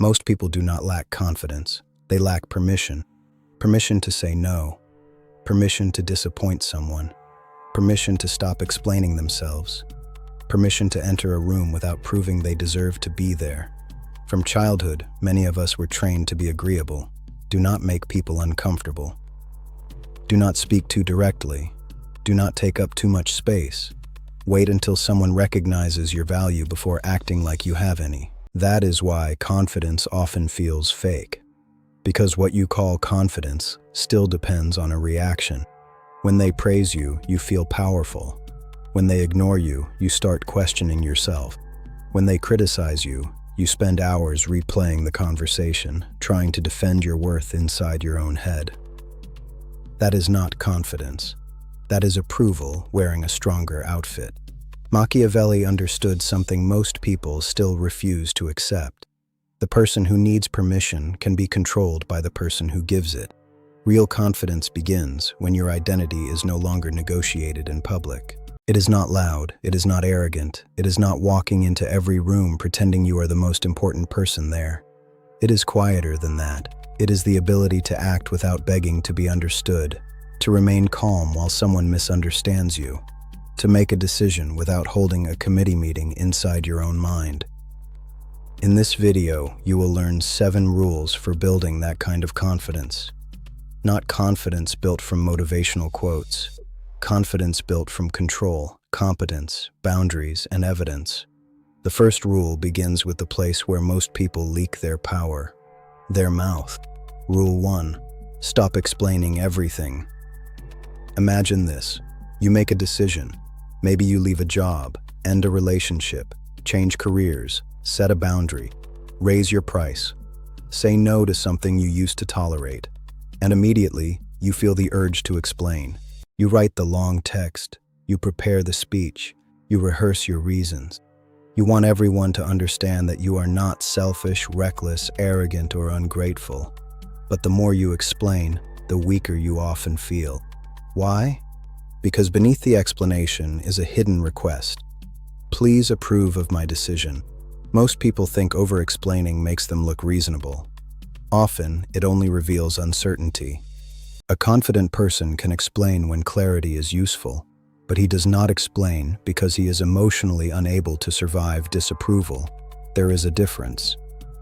Most people do not lack confidence. They lack permission. Permission to say no. Permission to disappoint someone. Permission to stop explaining themselves. Permission to enter a room without proving they deserve to be there. From childhood, many of us were trained to be agreeable. Do not make people uncomfortable. Do not speak too directly. Do not take up too much space. Wait until someone recognizes your value before acting like you have any. That is why confidence often feels fake. Because what you call confidence still depends on a reaction. When they praise you, you feel powerful. When they ignore you, you start questioning yourself. When they criticize you, you spend hours replaying the conversation, trying to defend your worth inside your own head. That is not confidence. That is approval wearing a stronger outfit. Machiavelli understood something most people still refuse to accept. The person who needs permission can be controlled by the person who gives it. Real confidence begins when your identity is no longer negotiated in public. It is not loud, it is not arrogant, it is not walking into every room pretending you are the most important person there. It is quieter than that. It is the ability to act without begging to be understood, to remain calm while someone misunderstands you, to make a decision without holding a committee meeting inside your own mind. In this video, you will learn 7 rules for building that kind of confidence. Not confidence built from motivational quotes. Confidence built from control, competence, boundaries, and evidence. The first rule begins with the place where most people leak their power, their mouth. Rule 1. Stop explaining everything. Imagine this. You make a decision. Maybe you leave a job, end a relationship, change careers, set a boundary, raise your price, say no to something you used to tolerate, and immediately you feel the urge to explain. You write the long text, you prepare the speech, you rehearse your reasons. You want everyone to understand that you are not selfish, reckless, arrogant, or ungrateful. But the more you explain, the weaker you often feel. Why? Because beneath the explanation is a hidden request. Please approve of my decision. Most people think over-explaining makes them look reasonable. Often, it only reveals uncertainty. A confident person can explain when clarity is useful, but he does not explain because he is emotionally unable to survive disapproval. There is a difference.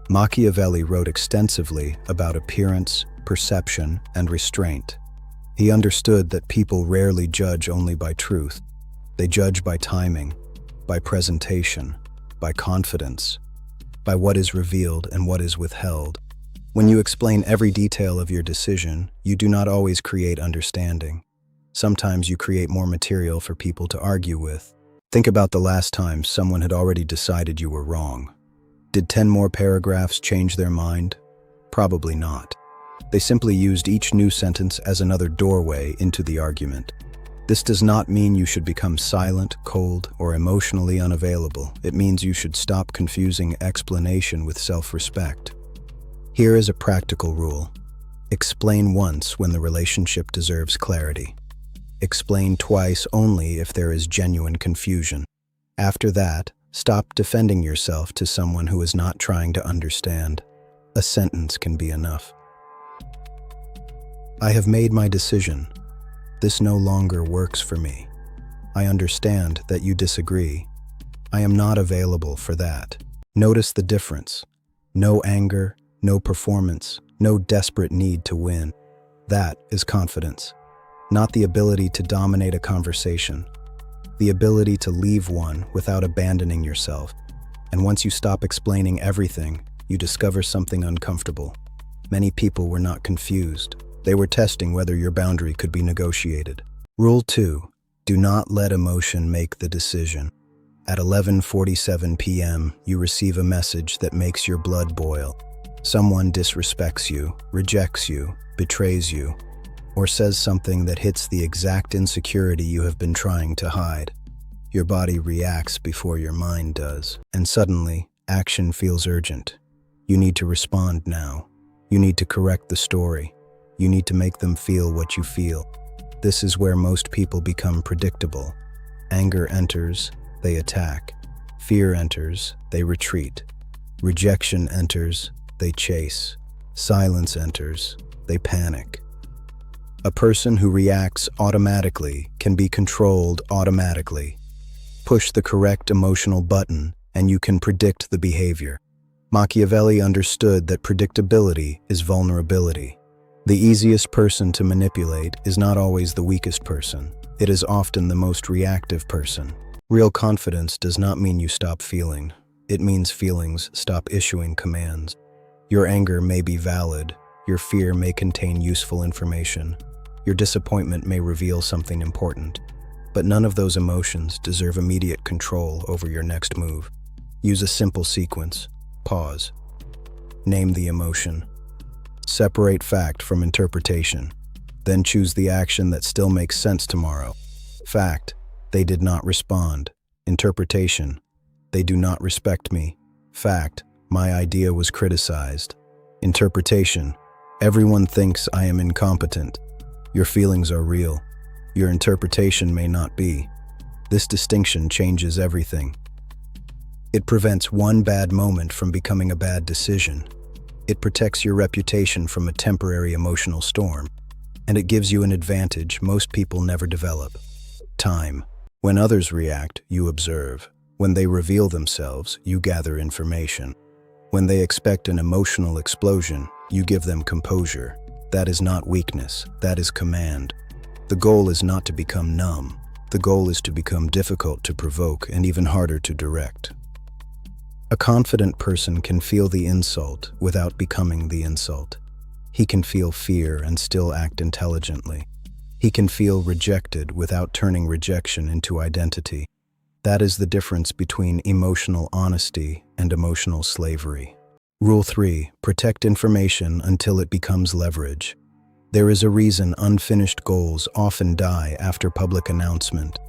Machiavelli wrote extensively about appearance, perception, and restraint. He understood that people rarely judge only by truth. They judge by timing, by presentation, by confidence, by what is revealed and what is withheld. When you explain every detail of your decision, you do not always create understanding. Sometimes you create more material for people to argue with. Think about the last time someone had already decided you were wrong. Did 10 more paragraphs change their mind? Probably not. They simply used each new sentence as another doorway into the argument. This does not mean you should become silent, cold, or emotionally unavailable. It means you should stop confusing explanation with self-respect. Here is a practical rule. Explain once when the relationship deserves clarity. Explain twice only if there is genuine confusion. After that, stop defending yourself to someone who is not trying to understand. A sentence can be enough. I have made my decision. This no longer works for me. I understand that you disagree. I am not available for that. Notice the difference. No anger, no performance, no desperate need to win. That is confidence. Not the ability to dominate a conversation. The ability to leave one without abandoning yourself. And once you stop explaining everything, you discover something uncomfortable. Many people were not confused. They were testing whether your boundary could be negotiated. Rule 2. Do not let emotion make the decision. At 11:47 p.m., you receive a message that makes your blood boil. Someone disrespects you, rejects you, betrays you, or says something that hits the exact insecurity you have been trying to hide. Your body reacts before your mind does, and suddenly, action feels urgent. You need to respond now. You need to correct the story. You need to make them feel what you feel. This is where most people become predictable. Anger enters, they attack. Fear enters, they retreat. Rejection enters, they chase. Silence enters, they panic. A person who reacts automatically can be controlled automatically. Push the correct emotional button, and you can predict the behavior. Machiavelli understood that predictability is vulnerability. The easiest person to manipulate is not always the weakest person. It is often the most reactive person. Real confidence does not mean you stop feeling. It means feelings stop issuing commands. Your anger may be valid. Your fear may contain useful information. Your disappointment may reveal something important. But none of those emotions deserve immediate control over your next move. Use a simple sequence. Pause. Name the emotion. Separate fact from interpretation. Then choose the action that still makes sense tomorrow. Fact: they did not respond. Interpretation: they do not respect me. Fact: my idea was criticized. Interpretation: everyone thinks I am incompetent. Your feelings are real. Your interpretation may not be. This distinction changes everything. It prevents one bad moment from becoming a bad decision. It protects your reputation from a temporary emotional storm. And it gives you an advantage most people never develop: time. When others react, you observe. When they reveal themselves, you gather information. When they expect an emotional explosion, you give them composure. That is not weakness, that is command. The goal is not to become numb. The goal is to become difficult to provoke and even harder to direct. A confident person can feel the insult without becoming the insult. He can feel fear and still act intelligently. He can feel rejected without turning rejection into identity. That is the difference between emotional honesty and emotional slavery. Rule 3. Protect information until it becomes leverage. There is a reason unfinished goals often die after public announcement.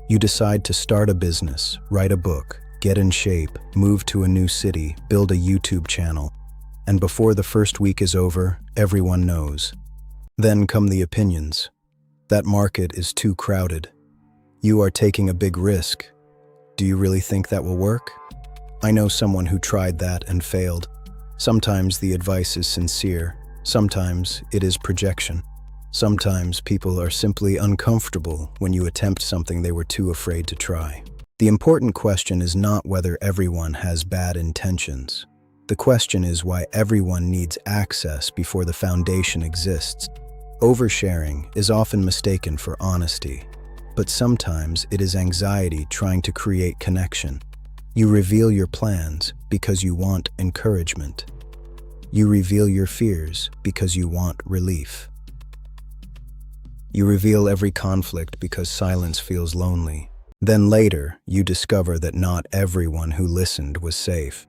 You decide to start a business, write a book, get in shape, move to a new city, build a YouTube channel, and before the first week is over, everyone knows. Then come the opinions. That market is too crowded. You are taking a big risk. Do you really think that will work? I know someone who tried that and failed. Sometimes the advice is sincere. Sometimes it is projection. Sometimes people are simply uncomfortable when you attempt something they were too afraid to try. The important question is not whether everyone has bad intentions. The question is why everyone needs access before the foundation exists. Oversharing is often mistaken for honesty, but sometimes it is anxiety trying to create connection. You reveal your plans because you want encouragement. You reveal your fears because you want relief. You reveal every conflict because silence feels lonely. Then later, you discover that not everyone who listened was safe.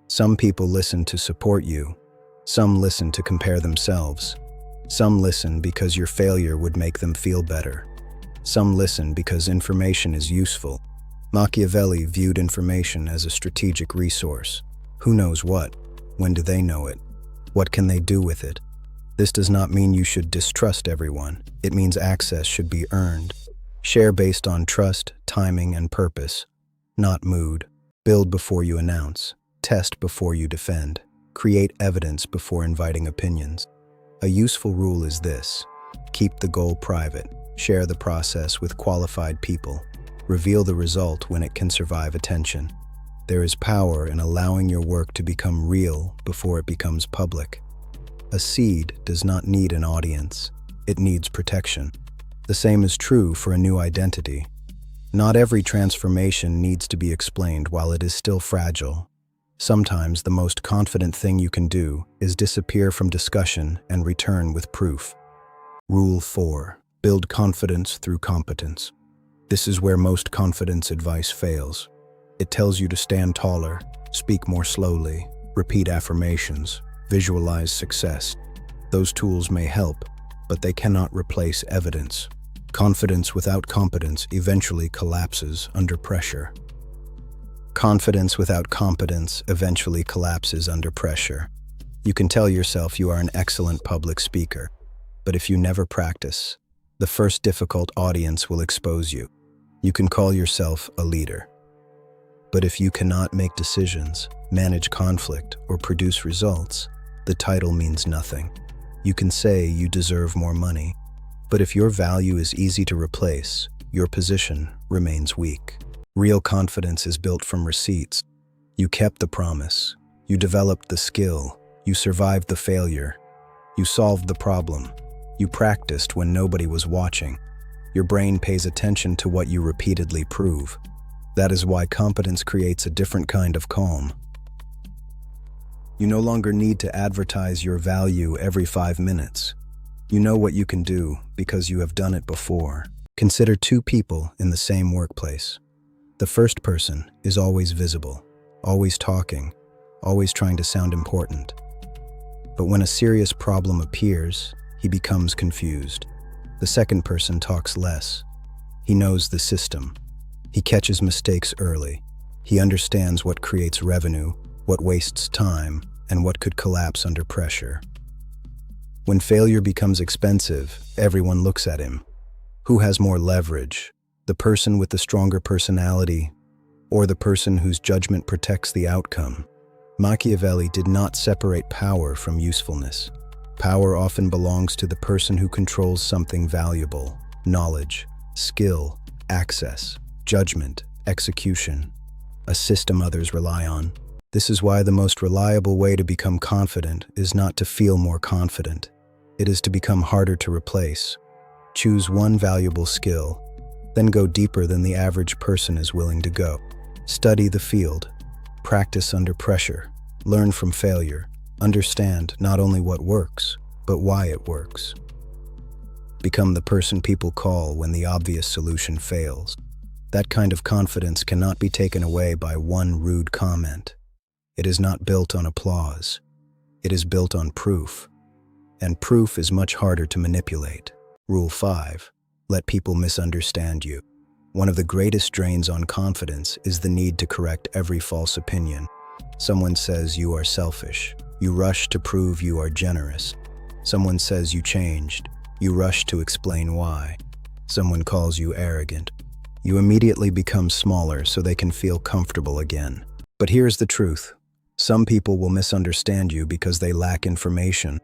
Some people listened to support you. Some listened to compare themselves. Some listen because your failure would make them feel better. Some listen because information is useful. Machiavelli viewed information as a strategic resource. Who knows what? When do they know it? What can they do with it? This does not mean you should distrust everyone. It means access should be earned. Share based on trust, timing, and purpose, not mood. Build before you announce. Test before you defend. Create evidence before inviting opinions. A useful rule is this: keep the goal private. Share the process with qualified people. Reveal the result when it can survive attention. There is power in allowing your work to become real before it becomes public. A seed does not need an audience. It needs protection. The same is true for a new identity. Not every transformation needs to be explained while it is still fragile. Sometimes the most confident thing you can do is disappear from discussion and return with proof. Rule 4. Build confidence through competence. This is where most confidence advice fails. It tells you to stand taller, speak more slowly, repeat affirmations, visualize success. Those tools may help, but they cannot replace evidence. Confidence without competence eventually collapses under pressure. Confidence without competence eventually collapses under pressure. You can tell yourself you are an excellent public speaker, but if you never practice, the first difficult audience will expose you. You can call yourself a leader, But if you cannot make decisions, manage conflict, or produce results, the title means nothing. You can say you deserve more money, but if your value is easy to replace, your position remains weak. Real confidence is built from receipts. You kept the promise. You developed the skill. You survived the failure. You solved the problem. You practiced when nobody was watching. Your brain pays attention to what you repeatedly prove. That is why competence creates a different kind of calm. You no longer need to advertise your value every 5 minutes. You know what you can do because you have done it before. Consider 2 people in the same workplace. The first person is always visible, always talking, always trying to sound important. But when a serious problem appears, he becomes confused. The second person talks less. He knows the system. He catches mistakes early. He understands what creates revenue, what wastes time, and what could collapse under pressure. When failure becomes expensive, everyone looks at him. Who has more leverage? The person with the stronger personality, or the person whose judgment protects the outcome? Machiavelli did not separate power from usefulness. Power often belongs to the person who controls something valuable: knowledge, skill, access, judgment, execution, a system others rely on. This is why the most reliable way to become confident is not to feel more confident. It is to become harder to replace. Choose one valuable skill, then go deeper than the average person is willing to go. Study the field. Practice under pressure. Learn from failure. Understand not only what works, but why it works. Become the person people call when the obvious solution fails. That kind of confidence cannot be taken away by one rude comment. It is not built on applause. It is built on proof. And proof is much harder to manipulate. Rule 5. Let people misunderstand you. One of the greatest drains on confidence is the need to correct every false opinion. Someone says you are selfish. You rush to prove you are generous. Someone says you changed. You rush to explain why. Someone calls you arrogant. You immediately become smaller so they can feel comfortable again. But here's the truth. Some people will misunderstand you because they lack information.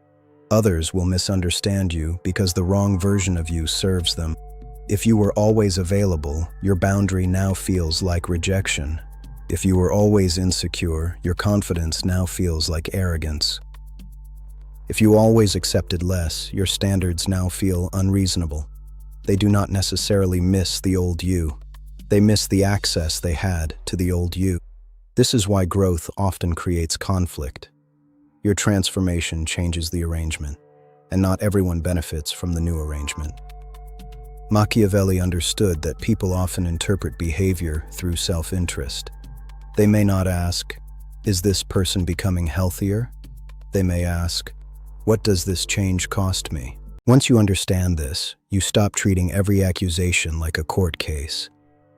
Others will misunderstand you because the wrong version of you serves them. If you were always available, your boundary now feels like rejection. If you were always insecure, your confidence now feels like arrogance. If you always accepted less, your standards now feel unreasonable. They do not necessarily miss the old you. They miss the access they had to the old you. This is why growth often creates conflict. Your transformation changes the arrangement, and not everyone benefits from the new arrangement. Machiavelli understood that people often interpret behavior through self-interest. They may not ask, "Is this person becoming healthier?" They may ask, "What does this change cost me?" Once you understand this, you stop treating every accusation like a court case.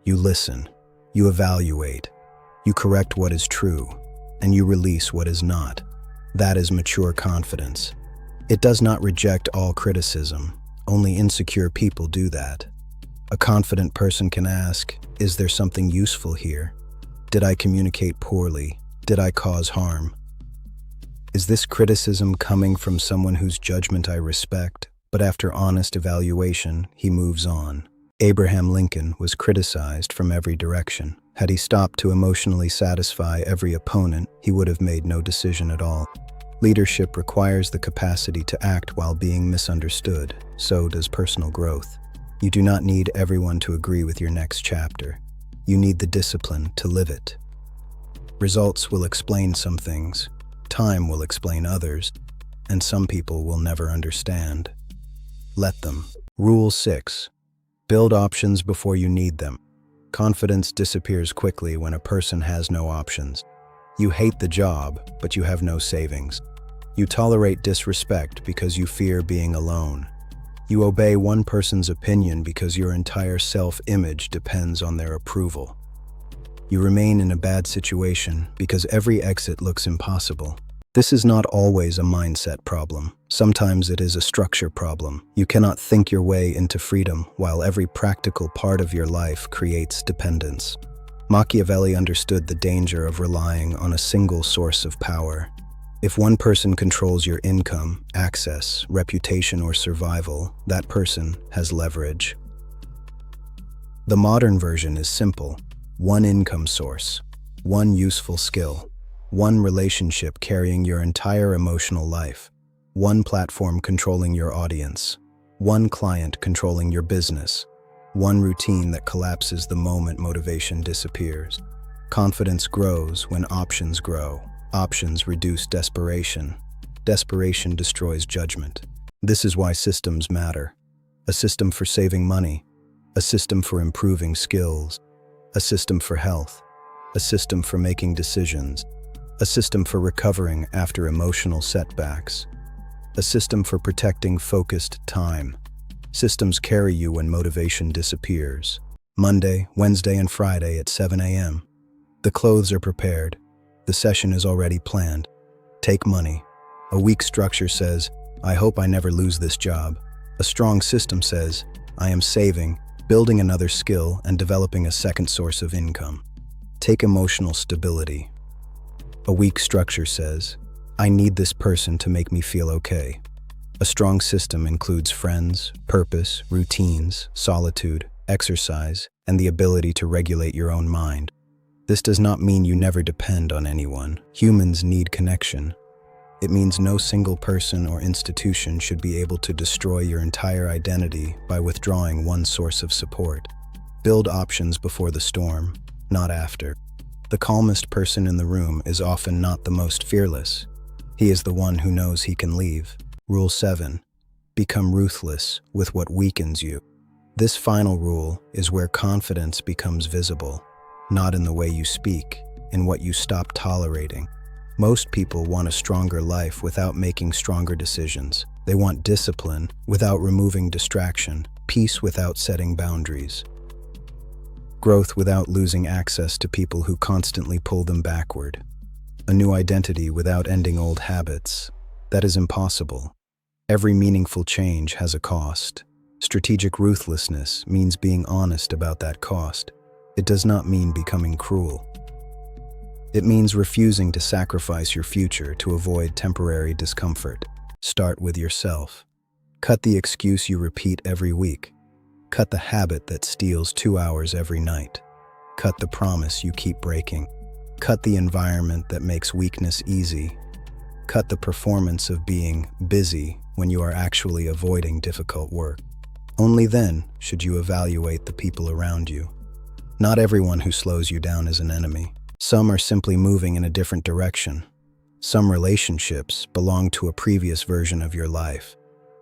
You listen, you evaluate, you correct what is true, and you release what is not. That is mature confidence. It does not reject all criticism. Only insecure people do that. A confident person can ask, "Is there something useful here? Did I communicate poorly? Did I cause harm? Is this criticism coming from someone whose judgment I respect?" But after honest evaluation, he moves on. Abraham Lincoln was criticized from every direction. Had he stopped to emotionally satisfy every opponent, he would have made no decision at all. Leadership requires the capacity to act while being misunderstood. So does personal growth. You do not need everyone to agree with your next chapter. You need the discipline to live it. Results will explain some things. Time will explain others. And some people will never understand. Let them. Rule 6. Build options before you need them. Confidence disappears quickly when a person has no options. You hate the job, but you have no savings. You tolerate disrespect because you fear being alone. You obey one person's opinion because your entire self-image depends on their approval. You remain in a bad situation because every exit looks impossible. This is not always a mindset problem. Sometimes it is a structure problem. You cannot think your way into freedom while every practical part of your life creates dependence. Machiavelli understood the danger of relying on a single source of power. If one person controls your income, access, reputation, or survival, that person has leverage. The modern version is simple: one income source, one useful skill, one relationship carrying your entire emotional life, one platform controlling your audience, one client controlling your business, one routine that collapses the moment motivation disappears. Confidence grows when options grow. Options reduce desperation. Desperation destroys judgment. This is why systems matter. A system for saving money, a system for improving skills, a system for health, a system for making decisions, a system for recovering after emotional setbacks, a system for protecting focused time. Systems carry you when motivation disappears. Monday, Wednesday, and Friday at 7 a.m. The clothes are prepared. The session is already planned. Take money. A weak structure says, I hope I never lose this job. A strong system says, I am saving, building another skill, and developing a second source of income. Take emotional stability. A weak structure says, I need this person to make me feel okay. A strong system includes friends, purpose, routines, solitude, exercise, and the ability to regulate your own mind. This does not mean you never depend on anyone. Humans need connection. It means no single person or institution should be able to destroy your entire identity by withdrawing one source of support. Build options before the storm, not after. The calmest person in the room is often not the most fearless. He is the one who knows he can leave. Rule 7. Become ruthless with what weakens you. This final rule is where confidence becomes visible, not in the way you speak, in what you stop tolerating. Most people want a stronger life without making stronger decisions. They want discipline without removing distraction, peace without setting boundaries, growth without losing access to people who constantly pull them backward, a new identity without ending old habits. That is impossible. Every meaningful change has a cost. Strategic ruthlessness means being honest about that cost. It does not mean becoming cruel. It means refusing to sacrifice your future to avoid temporary discomfort. Start with yourself. Cut the excuse you repeat every week. Cut the habit that steals 2 hours every night. Cut the promise you keep breaking. Cut the environment that makes weakness easy. Cut the performance of being busy when you are actually avoiding difficult work. Only then should you evaluate the people around you. Not everyone who slows you down is an enemy. Some are simply moving in a different direction. Some relationships belong to a previous version of your life.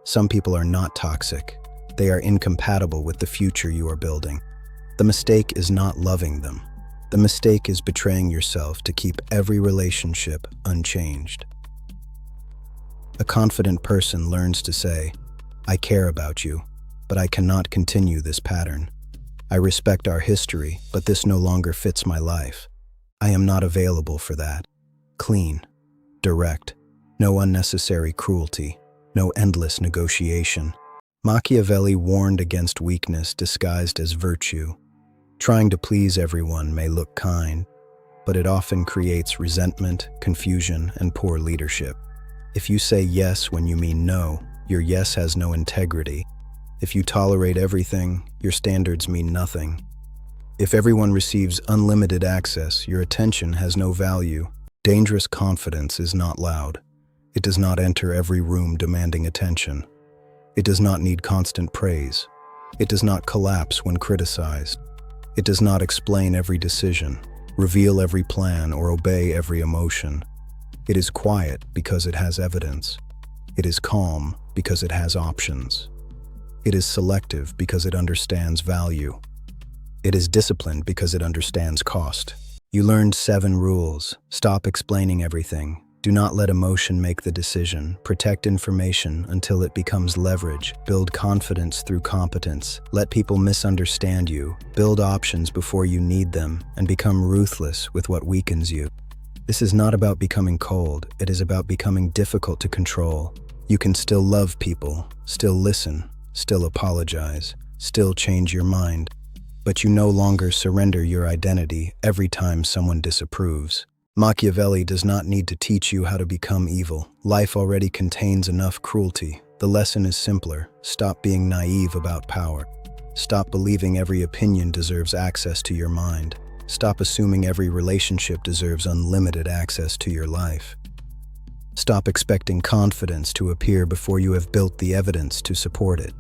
Some people are not toxic. They are incompatible with the future you are building. The mistake is not loving them. The mistake is betraying yourself to keep every relationship unchanged. A confident person learns to say, I care about you, but I cannot continue this pattern. I respect our history, but this no longer fits my life. I am not available for that. Clean, direct, no unnecessary cruelty, no endless negotiation. Machiavelli warned against weakness disguised as virtue. Trying to please everyone may look kind, but it often creates resentment, confusion, and poor leadership. If you say yes when you mean no, your yes has no integrity. If you tolerate everything, your standards mean nothing. If everyone receives unlimited access, your attention has no value. Dangerous confidence is not loud. It does not enter every room demanding attention. It does not need constant praise. It does not collapse when criticized. It does not explain every decision, reveal every plan, or obey every emotion. It is quiet because it has evidence. It is calm because it has options. It is selective because it understands value. It is disciplined because it understands cost. You learned 7 rules. Stop explaining everything. Do not let emotion make the decision. Protect information until it becomes leverage. Build confidence through competence. Let people misunderstand you. Build options before you need them, and become ruthless with what weakens you. This is not about becoming cold. It is about becoming difficult to control. You can still love people, still listen, still apologize, still change your mind. but you no longer surrender your identity every time someone disapproves. Machiavelli does not need to teach you how to become evil. Life already contains enough cruelty. The lesson is simpler. Stop being naive about power. Stop believing every opinion deserves access to your mind. Stop assuming every relationship deserves unlimited access to your life. Stop expecting confidence to appear before you have built the evidence to support it.